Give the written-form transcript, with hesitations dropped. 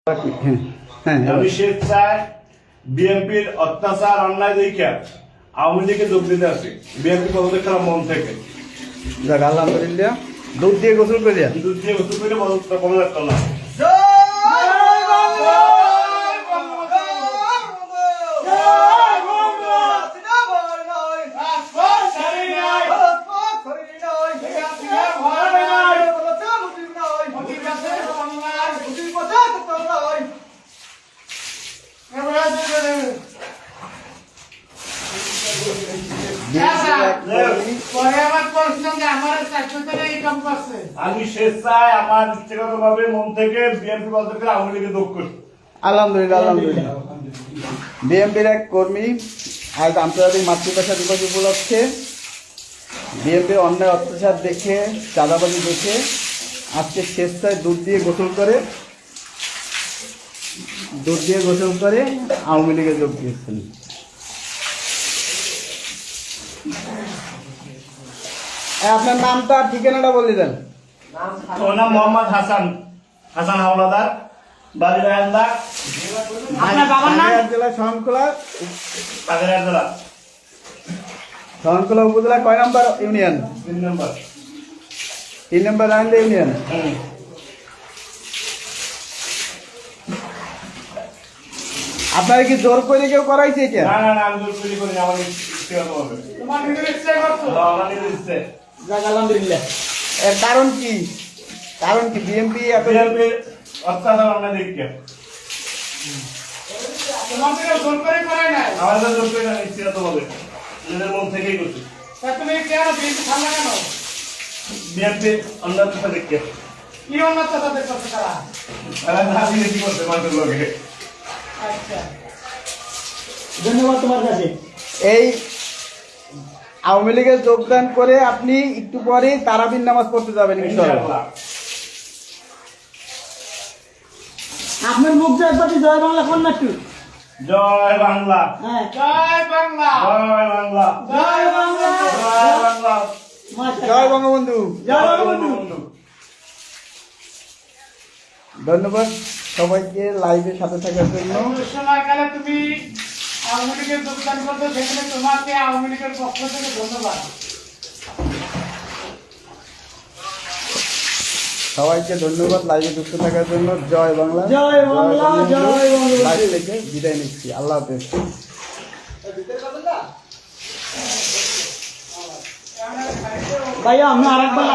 আমি স্বেচ্ছায় বিএনপির অত্যাচার অন্যায় দেখে আওয়ামী লীগে যোগ দিতে আসি। বিএনপি পদত্যাগ মন থেকে। যাক আলহামদুলিল্লাহ। দুধ দিয়ে গোসল করিয়া পদত্যাগ করলাম। আমি স্বেচ্ছায় আমার ব্যক্তিগত ভাবে মন থেকে বিএনপি পদত্যাগ আওয়ামী লীগে যোগ করছি। আলহামদুলিল্লাহ আলহামদুলিল্লাহ। বিএনপির এক কর্মী আজ আন্তর্জাতিক মাতৃভাষা দিবস উপলক্ষে বিএনপির অন্যায় অত্যাচার দেখে, চাঁদাবাজি দেখে আজকে স্বেচ্ছায় দুধ দিয়ে গোসল করে আওয়ামী লীগে যোগ দিয়েছেন। আপনার নামটা ঠিকানাটা বলে দেন। ওর নাম মোহাম্মদ হাসান হাওলাদার, বাড়ি রায়ন্দা, জেলা শরণখোলা জেলা শরণখোলা উপজেলা কয় নম্বর ইউনিয়ন? 3 নম্বর। 3 নম্বর রায়ন্দা ইউনিয়ন। আপনার কি জোর করে কেউ করাইছে? না আমি জোর করে করিনি, আমার ব্যক্তিগত ভাবে। তোমার নিজের ইচ্ছায় করছো? আমার নিজের ইচ্ছে। যাক আলহামদুলিল্লাহ। এর কারণ কি বিএনপি অত্যাচার অন্যায় দেখে তোমাদের জোর করে করাই নাই, আমাদের জোর করে ব্যক্তিগত ভাবে নিজের মন থেকেই করছি। তুমি কেন বিএনপি ছাড়লা কেন? বিএনপি অন্যায় দেখে কি অন্যত তাদের করছে তারা? রাজনীতি করতে মানুষের লোকে। আচ্ছা, ধন্যবাদ তোমার কাছে। এই আওয়ামী লীগে যোগদান করে আপনি একটু পরে তারাবির নামাজ পড়তে যাবেন ইনশাআল্লাহ। আপনার মুখ জয় জয় বাংলা কোন না একটু? জয় বাংলা, জয় বাংলা, জয় বাংলা, জয় বাংলা, জয় বাংলা, জয় বঙ্গবন্ধু, জয় বঙ্গবন্ধু। ধন্যবাদ সবাইকে লাইভের সাথে থাকার জন্য। সময়কালে তুমি আওয়ামী লীগের যোগদান করতে সেখানে তোমাকে আওয়ামী লীগের পক্ষ থেকে ধন্যবাদ। সবাইকে ধন্যবাদ লাইভে যুক্ত থাকার জন্য। জয় বাংলা, জয় বাংলা, জয় বঙ্গবন্ধু। লাইভ থেকে বিদায় নিচ্ছি। আল্লাহ হাফেজ। ভাইয়া আমি আরেকবার